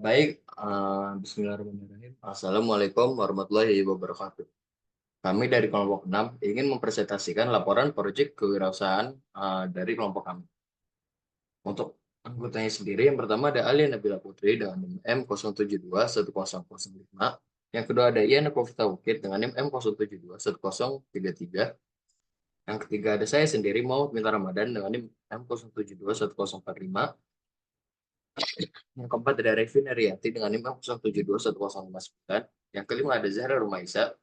Baik, bismillahirrahmanirrahim. Assalamualaikum warahmatullahi wabarakatuh. Kami dari kelompok 6 ingin mempresentasikan laporan proyek kewirausahaan dari kelompok kami. Untuk anggotanya sendiri, yang pertama ada Alia Nabila Putri dengan NIM M0721005. Yang kedua ada Ian Novita Wukid dengan NIM M0721033. Yang ketiga ada saya sendiri, Maud Minta Ramadan dengan NIM M0721045. Yang keempat ada Revin Ariati dengan NIM M0721059. Yang kelima ada Zahra Rumaisa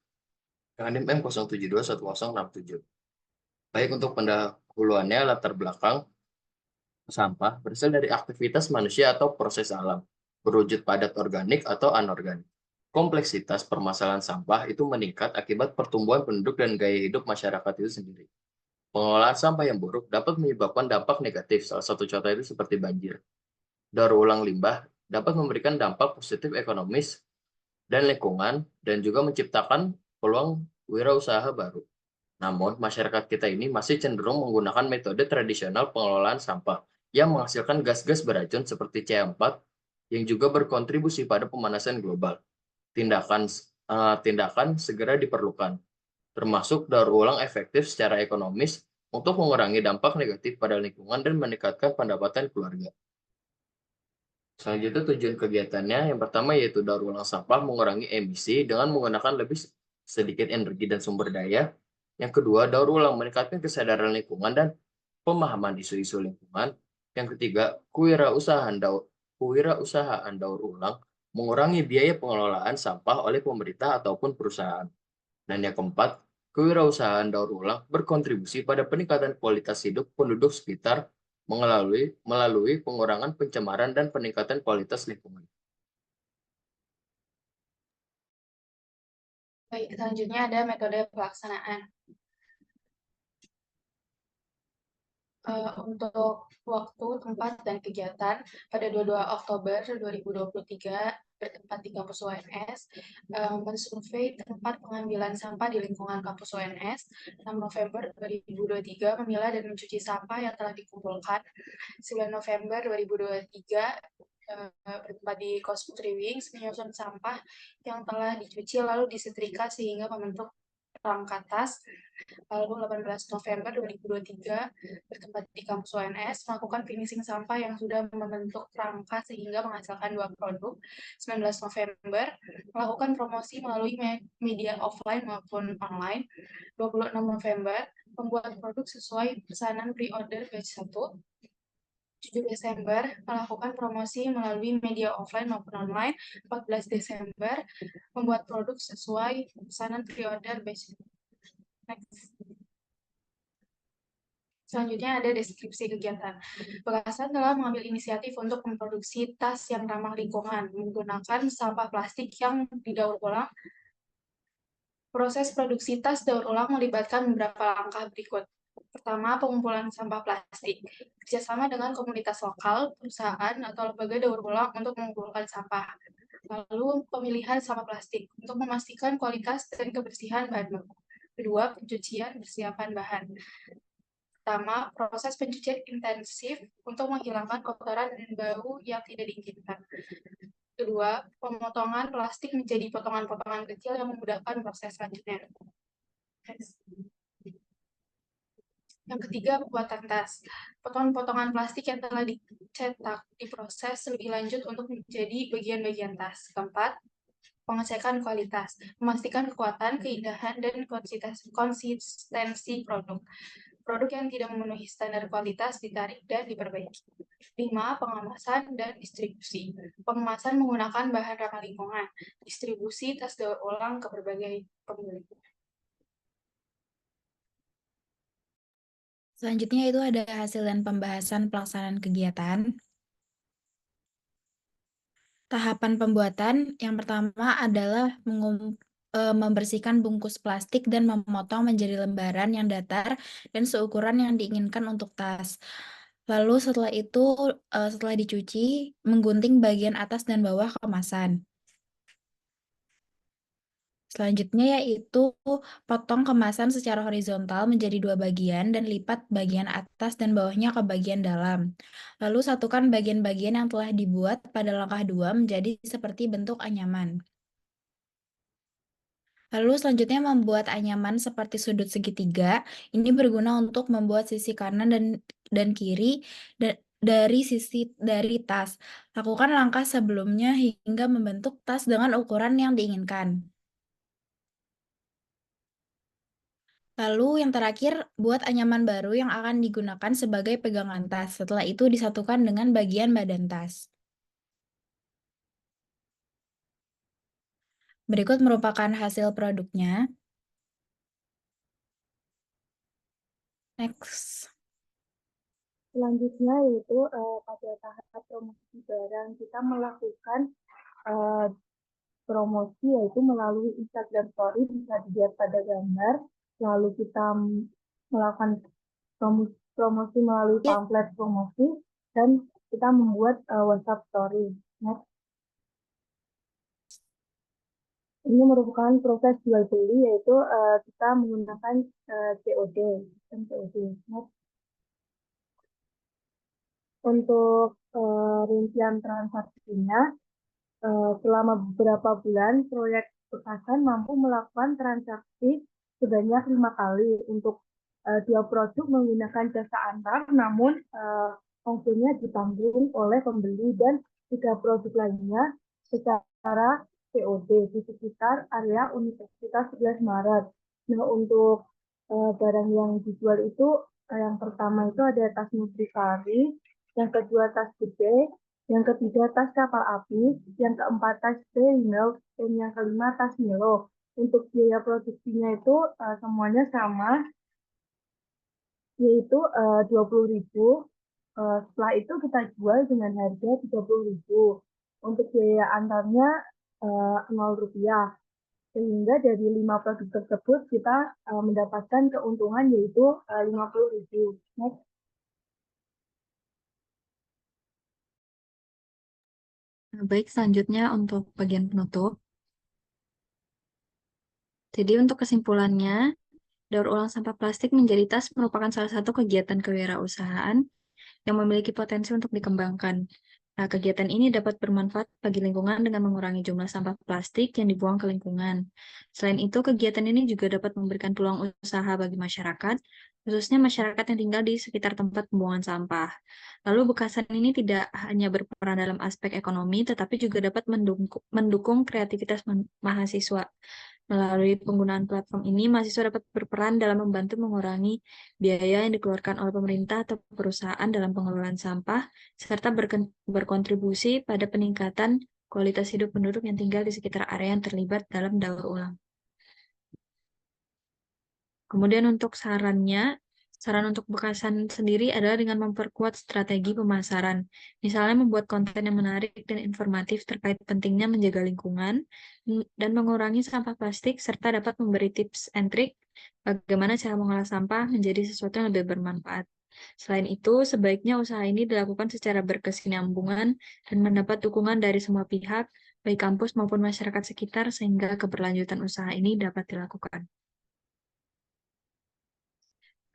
dengan NIM M0721067. Baik, untuk pendahuluannya, latar belakang sampah berasal dari aktivitas manusia atau proses alam, berwujud padat organik atau anorganik. Kompleksitas permasalahan sampah itu meningkat akibat pertumbuhan penduduk dan gaya hidup masyarakat itu sendiri. Pengelolaan sampah yang buruk dapat menyebabkan dampak negatif, salah satu contoh itu seperti banjir. Daur ulang limbah dapat memberikan dampak positif ekonomis dan lingkungan, dan juga menciptakan peluang wirausaha baru. Namun, masyarakat kita ini masih cenderung menggunakan metode tradisional pengelolaan sampah yang menghasilkan gas-gas beracun seperti CH4 yang juga berkontribusi pada pemanasan global. Tindakan segera diperlukan, termasuk daur ulang efektif secara ekonomis untuk mengurangi dampak negatif pada lingkungan dan meningkatkan pendapatan keluarga. Selanjutnya, tujuan kegiatannya yang pertama yaitu daur ulang sampah mengurangi emisi dengan menggunakan lebih sedikit energi dan sumber daya. Yang kedua, daur ulang meningkatkan kesadaran lingkungan dan pemahaman isu-isu lingkungan. Yang ketiga, kewirausahaan daur ulang mengurangi biaya pengelolaan sampah oleh pemerintah ataupun perusahaan. Dan yang keempat, kewirausahaan daur ulang berkontribusi pada peningkatan kualitas hidup penduduk sekitar melalui pengurangan pencemaran dan peningkatan kualitas lingkungan. Baik, selanjutnya ada metode pelaksanaan. Untuk waktu, tempat, dan kegiatan pada 22 Oktober 2023 bertempat di kampus UNS, mensurvei tempat pengambilan sampah di lingkungan kampus UNS. 6 November 2023 memilah dan mencuci sampah yang telah dikumpulkan. 9 November 2023 bertempat di Kos Putri Wings, menyusun sampah yang telah dicuci lalu disetrika sehingga membentuk rangka tas. Lalu 18 November 2023 bertempat di kampus UNS melakukan finishing sampah yang sudah membentuk rangka sehingga menghasilkan 2 produk. 19 November melakukan promosi melalui media offline maupun online. 26 November membuat produk sesuai pesanan pre-order batch 1. 7 Desember melakukan promosi melalui media offline maupun online. 14 Desember membuat produk sesuai pesanan pre-order batch 1. Next. Selanjutnya ada deskripsi kegiatan. Bekasan telah mengambil inisiatif untuk memproduksi tas yang ramah lingkungan menggunakan sampah plastik yang didaur ulang. Proses produksi tas daur ulang melibatkan beberapa langkah berikut. Pertama, pengumpulan sampah plastik. Kerjasama dengan komunitas lokal, perusahaan, atau lembaga daur ulang untuk mengumpulkan sampah. Lalu, pemilihan sampah plastik untuk memastikan kualitas dan kebersihan bahan baku. Kedua, pencucian persiapan bahan. Pertama, proses pencucian intensif untuk menghilangkan kotoran dan bau yang tidak diinginkan. Kedua, pemotongan plastik menjadi potongan-potongan kecil yang memudahkan proses selanjutnya. Yang ketiga, pembuatan tas. Potongan-potongan plastik yang telah dicetak diproses lebih lanjut untuk menjadi bagian-bagian tas. Keempat, pengecekan kualitas, memastikan kekuatan, keindahan, dan konsistensi produk. Produk yang tidak memenuhi standar kualitas ditarik dan diperbaiki. 5. Pengemasan dan distribusi. Pengemasan menggunakan bahan ramah lingkungan. Distribusi tas daur ulang ke berbagai pembeli. Selanjutnya itu ada hasil dan pembahasan pelaksanaan kegiatan. Tahapan pembuatan yang pertama adalah membersihkan bungkus plastik dan memotong menjadi lembaran yang datar dan seukuran yang diinginkan untuk tas. Lalu setelah itu, setelah dicuci, menggunting bagian atas dan bawah kemasan. Selanjutnya yaitu potong kemasan secara horizontal menjadi 2 bagian dan lipat bagian atas dan bawahnya ke bagian dalam. Lalu satukan bagian-bagian yang telah dibuat pada langkah 2 menjadi seperti bentuk anyaman. Lalu selanjutnya membuat anyaman seperti sudut segitiga. Ini berguna untuk membuat sisi kanan dan kiri dari tas. Lakukan langkah sebelumnya hingga membentuk tas dengan ukuran yang diinginkan. Lalu yang terakhir, buat anyaman baru yang akan digunakan sebagai pegangan tas. Setelah itu disatukan dengan bagian badan tas. Berikut merupakan hasil produknya. Next. Selanjutnya yaitu pada tahap promosi barang kita melakukan promosi yaitu melalui Instagram Story, bisa dilihat pada gambar. Lalu kita melakukan promosi melalui pamflet promosi dan kita membuat WhatsApp Story. Next. Ini merupakan proses jual beli yaitu kita menggunakan COD, sistem COD. Next. Untuk rincian transaksinya, selama beberapa bulan proyek Bekasan mampu melakukan transaksi sebanyak 5 kali untuk 2 produk menggunakan jasa antar, namun ongkirnya ditanggung oleh pembeli, dan 3 produk lainnya secara COD di sekitar area Universitas 11 Maret. Nah, untuk barang yang dijual itu yang pertama itu ada tas Nutrisari, yang kedua tas gede, yang ketiga tas kapal api, yang keempat tas Milk, dan yang kelima tas Milo. Untuk biaya produksinya itu semuanya sama, yaitu 20.000. Setelah itu kita jual dengan harga 30.000. Untuk biaya antarnya 0 rupiah. Sehingga dari 5 produk tersebut kita mendapatkan keuntungan yaitu 50.000. Next. Baik, selanjutnya untuk bagian penutup. Jadi untuk kesimpulannya, daur ulang sampah plastik menjadi tas merupakan salah satu kegiatan kewirausahaan yang memiliki potensi untuk dikembangkan. Nah, kegiatan ini dapat bermanfaat bagi lingkungan dengan mengurangi jumlah sampah plastik yang dibuang ke lingkungan. Selain itu, kegiatan ini juga dapat memberikan peluang usaha bagi masyarakat, khususnya masyarakat yang tinggal di sekitar tempat pembuangan sampah. Lalu Bekasan ini tidak hanya berperan dalam aspek ekonomi, tetapi juga dapat mendukung kreativitas mahasiswa. Melalui penggunaan platform ini, mahasiswa dapat berperan dalam membantu mengurangi biaya yang dikeluarkan oleh pemerintah atau perusahaan dalam pengelolaan sampah, serta berkontribusi pada peningkatan kualitas hidup penduduk yang tinggal di sekitar area yang terlibat dalam daur ulang. Kemudian untuk saran untuk Bekasan sendiri adalah dengan memperkuat strategi pemasaran. Misalnya membuat konten yang menarik dan informatif terkait pentingnya menjaga lingkungan dan mengurangi sampah plastik, serta dapat memberi tips and trik bagaimana cara mengolah sampah menjadi sesuatu yang lebih bermanfaat. Selain itu, sebaiknya usaha ini dilakukan secara berkesinambungan dan mendapat dukungan dari semua pihak, baik kampus maupun masyarakat sekitar, sehingga keberlanjutan usaha ini dapat dilakukan.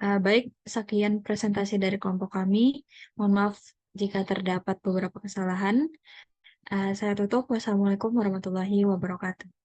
Baik, sekian presentasi dari kelompok kami. Mohon maaf jika terdapat beberapa kesalahan. Saya tutup. Wassalamualaikum warahmatullahi wabarakatuh.